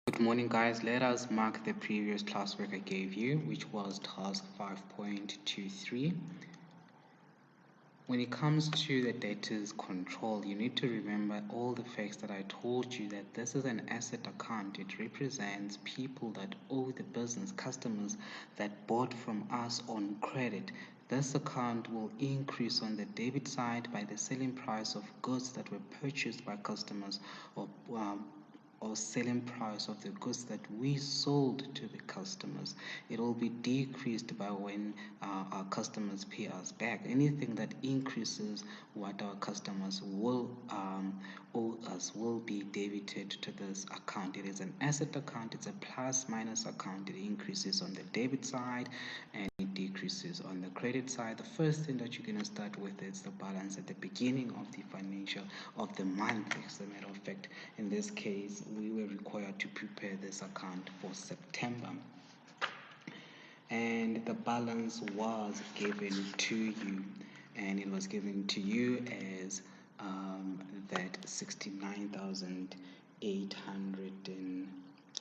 Good morning, guys. Let us mark the previous classwork I gave you, which was task 5.23. When it comes to the debtors control, you need to remember all the facts that I told you, that this is an asset account. It represents people that owe the business, customers that bought from us on credit. This account will increase on the debit side by the selling price of goods that were purchased by customers, or selling price of the goods that we sold to the customers. It will be decreased by when our customers pay us back. Anything that increases what our customers will owe us will be debited to this account. It is an asset account. It's a plus minus account. It increases on the debit side and it decreases on the credit side. The first thing that you're going to start with is the balance at the beginning of the financial of the month. As a matter of fact, in this case, we were required to prepare this account for September, and the balance was given to you, and it was given to you as that 69,800 and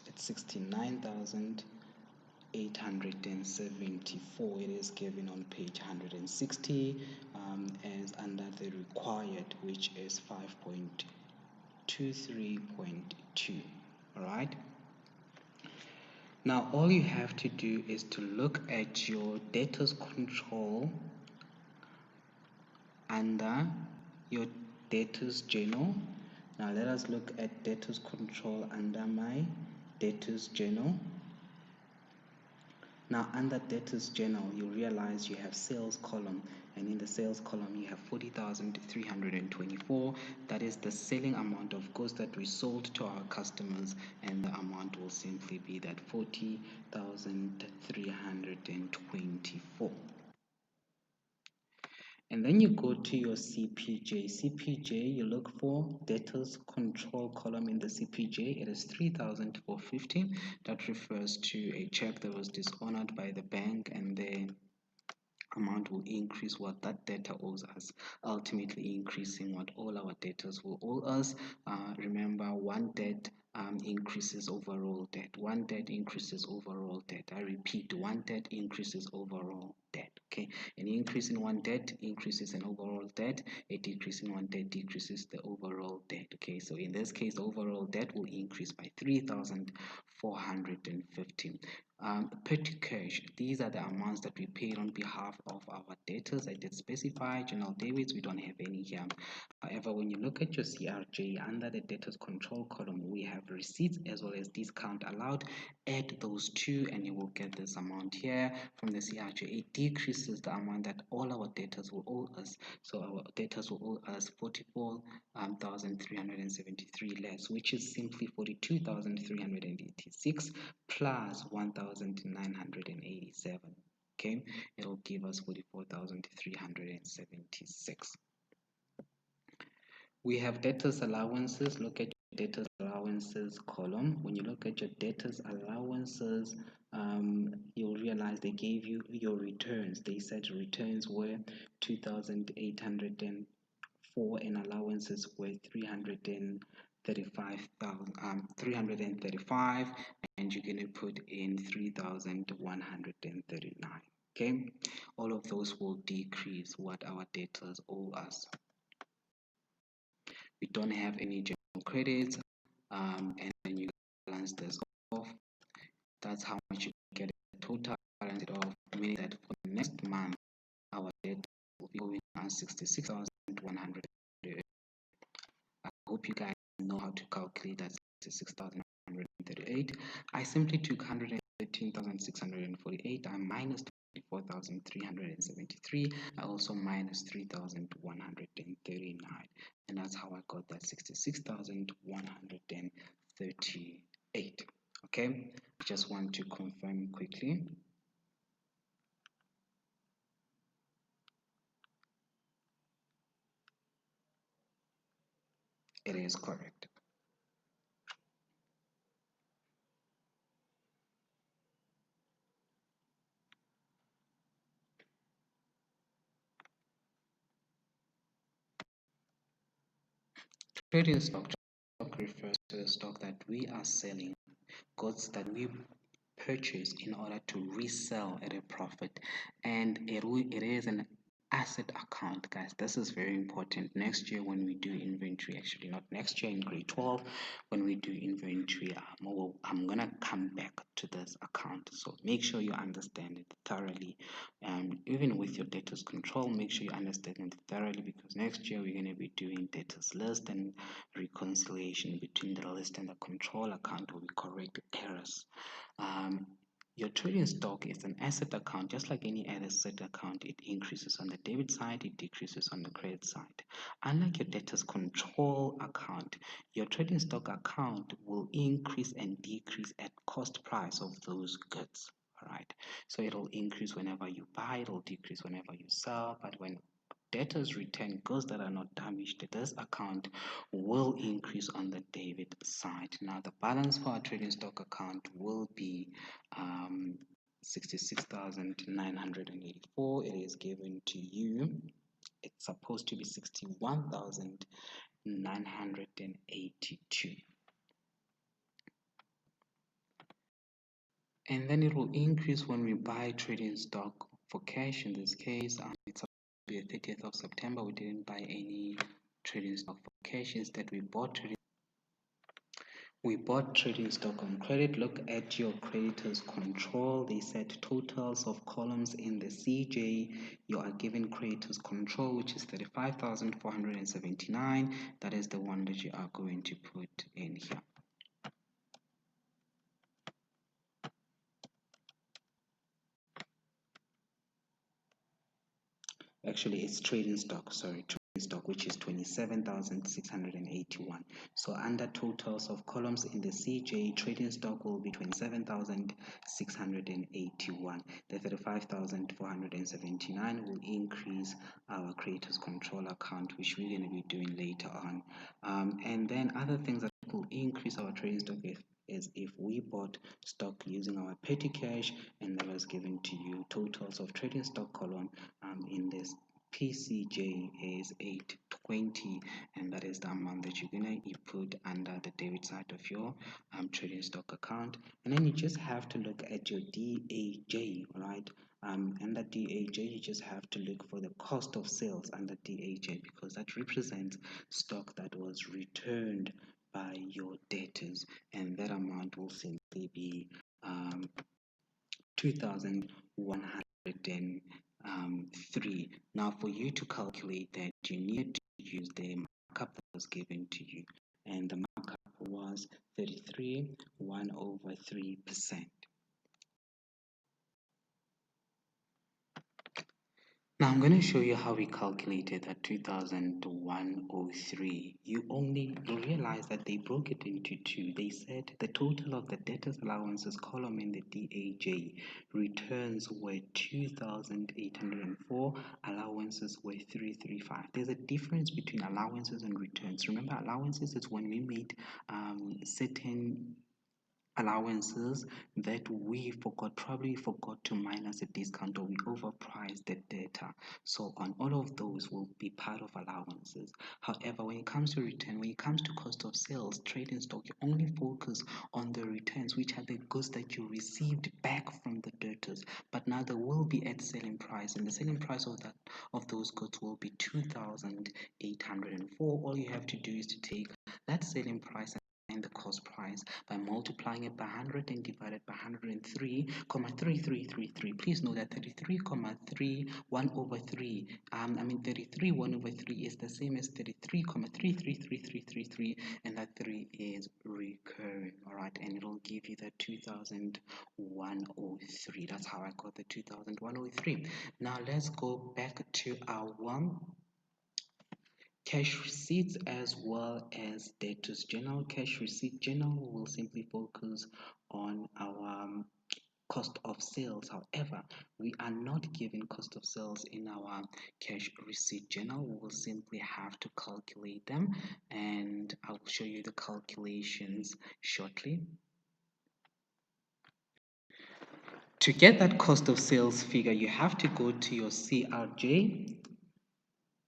it's 69,874. It is given on page 160 as under the required, which is 5.23.2. all right. Now all you have to do is to look at your debtors control under your debtors journal. Now let us look at debtors control under my debtors journal. Now under debtors journal, you realize you have sales column, and in the sales column you have 40,324. That is the selling amount of goods that we sold to our customers, and the amount will simply be that 40,324. And then you go to your CPJ. CPJ, you look for debtors control column in the CPJ. It is 3,450. That refers to a check that was dishonored by the bank, and the amount will increase what that debtor owes us, ultimately increasing what all our debtors will owe us. Remember, one debt increases overall debt. One debt increases overall debt. I repeat, one debt increases overall debt. Okay, an increase in one debt increases an overall debt. A decrease in one debt decreases the overall debt. Okay, so in this case, the overall debt will increase by 3,450. Petty cash, these are the amounts that we paid on behalf of our debtors. I did specify general debits, we don't have any here. However, when you look at your CRJ under the debtors control column, we have receipts as well as discount allowed. Add those two and you will get this amount here from the CRJ. It decreases the amount that all our debtors will owe us. So our debtors will owe us 44,373 less, which is simply 42,386 plus 1,987. Okay, it'll give us 44,376. We have debtors allowances. Look at your debtors allowances column. When you look at your debtors allowances, you'll realize they gave you your returns. They said returns were 2,804 and allowances were 335, and you're going to put in 3,139. Okay, all of those will decrease what our debtors owe us. We don't have any general credits, and then you balance this off. That's how much you get a total balance it off, meaning that for the next month our debt will be going on 66,100. I hope you guys know how to calculate that 66,138. I simply took 113,648. I minus 24,373. I also minus 3,139, and that's how I got that 66,138. Okay, I just want to confirm quickly. It is correct. Trading stock refers to the stock that we are selling goods that we purchase in order to resell at a profit, and it is an asset account, guys. This is very important next year when we do inventory. Actually, not next year, in grade 12 when we do inventory. I'm gonna come back to this account, so make sure you understand it thoroughly. Even with your debtors control, make sure you understand it thoroughly, because next year we're going to be doing debtors list, and reconciliation between the list and the control account will correct errors. um, your trading stock is an asset account, just like any other asset account. It increases on the debit side, it decreases on the credit side. Unlike your debtors control account, your trading stock account will increase and decrease at cost price of those goods. All right, so it'll increase whenever you buy, it'll decrease whenever you sell. But when debtors return goods that are not damaged, this account will increase on the debit side. Now, the balance for our trading stock account will be 66,984. It is given to you. It's supposed to be 61,982. And then it will increase when we buy trading stock for cash. In this case, it's supposed to be the 30th of September. We didn't buy any trading stock for cash. Instead, we bought trading stock on credit. Look at your creditors control. They set totals of columns in the CJ. You are given creditors control, which is 35,479. That is the one that you are going to put in here. Actually, it's trading stock, sorry, trading stock, which is 27,681. So under totals of columns in the CJ, trading stock will be 27,681. The 35,479 will increase our creators control account, which we're going to be doing later on. And then other things that will increase our trading stock is if we bought stock using our petty cash, and that was given to you. Totals of trading stock column in this PCJ is 820, and that is the amount that you're gonna put under the debit side of your trading stock account. And then you just have to look at your DAJ, right? And the DAJ, you just have to look for the cost of sales under DAJ, because that represents stock that was returned by your debtors, and that amount will simply be 2,103. Now, for you to calculate that, you need to use the markup that was given to you, and the markup was 33.1/3%. Now I'm going to show you how we calculated that 2,103. You realize that they broke it into two. They said the total of the debtors allowances column in the DAJ returns were 2,804, allowances were 335. There's a difference between allowances and returns. Remember, allowances is when we made certain allowances that we probably forgot to minus a discount, or we overpriced the data. So on all of those will be part of allowances. However, when it comes to return, when it comes to cost of sales, trading stock, you only focus on the returns, which are the goods that you received back from the debtors. But now there will be at selling price, and the selling price of those goods will be 2,804. All you have to do is to take that selling price and the cost price by multiplying it by 100 and divided by 103,3333. Please know that 33,3 1 over 3 33 1 over 3 is the same as 33,333333, and that 3 is recurring. All right, and it'll give you the 2,103. That's how I got the 2,103. Now let's go back to our cash receipts as well as debtors journal. Cash receipt journal will simply focus on our cost of sales. However, we are not given cost of sales in our cash receipt journal. We will simply have to calculate them, and I'll show you the calculations shortly. To get that cost of sales figure, you have to go to your CRJ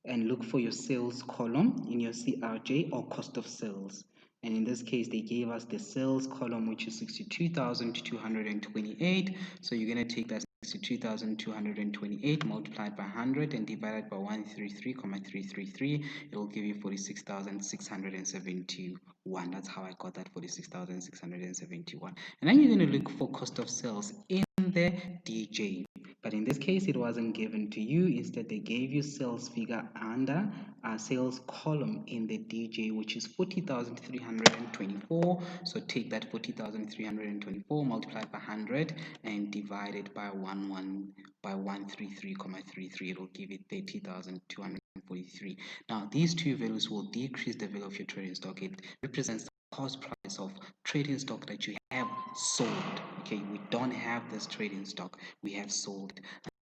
and look for your sales column in your CRJ, or cost of sales. And in this case, they gave us the sales column, which is 62,228. So you're going to take that 62,228 multiplied by 100 and divided by 133,333. It will give you 46,671. That's how I got that 46,671. And then you're going to look for cost of sales in the DJ. But in this case, it wasn't given to you. Instead, they gave you sales figure under a sales column in the DJ, which is 40,324. So take that 40,324 multiplied by 100 and divide it by 133,33. It will give you 30,243. Now, these two values will decrease the value of your trading stock. It represents the cost price of trading stock that you have sold. Okay, we don't have this trading stock, we have sold it.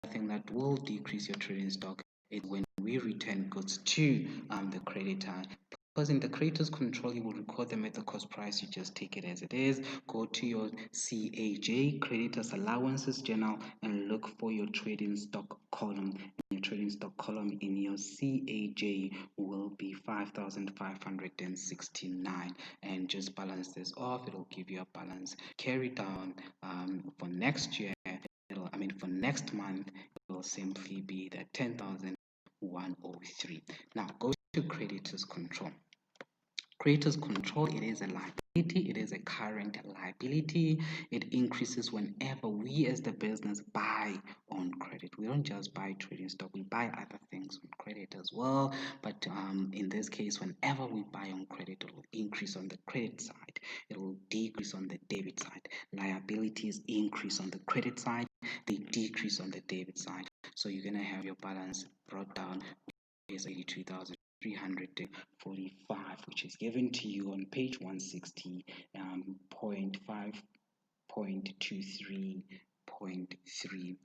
Another thing that will decrease your trading stock is when we return goods to the creditor. Because in the creator's control, you will record them at the cost price. You just take it as it is. Go to your CAJ, Creditors Allowances Journal, and look for your trading stock column. Your trading stock column in your CAJ will be 5,569, and just balance this off. It will give you a balance. Carry down for next year. For next month, it will simply be the 10,103. Now go to creditors control. Creditors control, it is a liability, it is a current liability. It increases whenever we as the business buy on credit. We don't just buy trading stock, we buy other things on credit as well. But in this case, whenever we buy on credit, it will increase on the credit side, it will decrease on the debit side. Liabilities increase on the credit side, they decrease on the debit side. So you're going to have your balance brought down is 82,345, which is given to you on page 160, 5.23.3.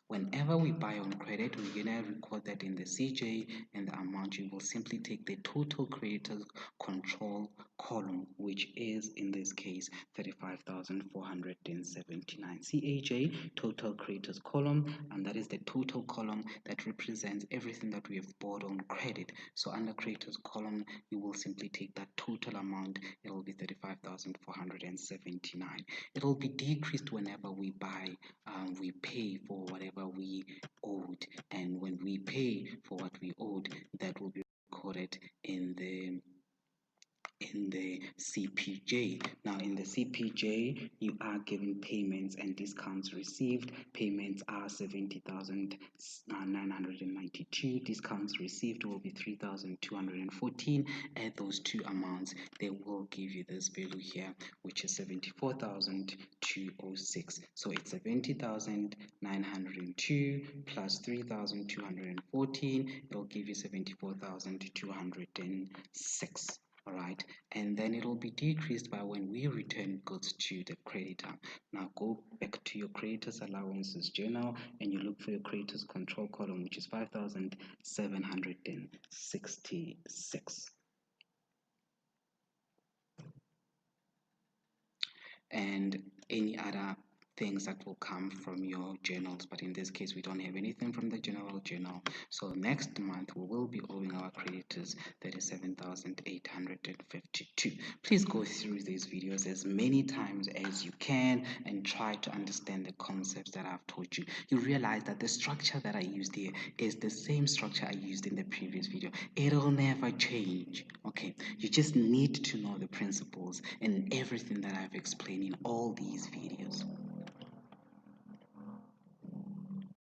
Whenever we buy on credit, we're going to record that in the CJ, and the amount you will simply take the total creditors control column, which is in this case 35,479. CAJ, total creditors column, and that is the total column that represents everything that we have bought on credit. So under creditors column, you will simply take that total amount. It will be 35,479. It will be decreased whenever we buy, we pay for whatever we owed, and when we pay for what we owed, that will be recorded in the CPJ. Now in the CPJ, you are given payments and discounts received. Payments are 70,992. Discounts received will be 3,214. Add those two amounts, they will give you this value here, which is 74,206. So it's 70,902 plus 3,214. It will give you 74,206. All right, and then it will be decreased by when we return goods to the creditor. Now go back to your creditors allowances journal and you look for your creditors control column, which is 5,766. And any other things that will come from your journals, but in this case we don't have anything from the general journal. So next month we will be owing our creditors 37,852. Please go through these videos as many times as you can and try to understand the concepts that I've taught you. You realize that the structure that I used here is the same structure I used in the previous video. It'll never change. Okay, you just need to know the principles and everything that I've explained in all these videos.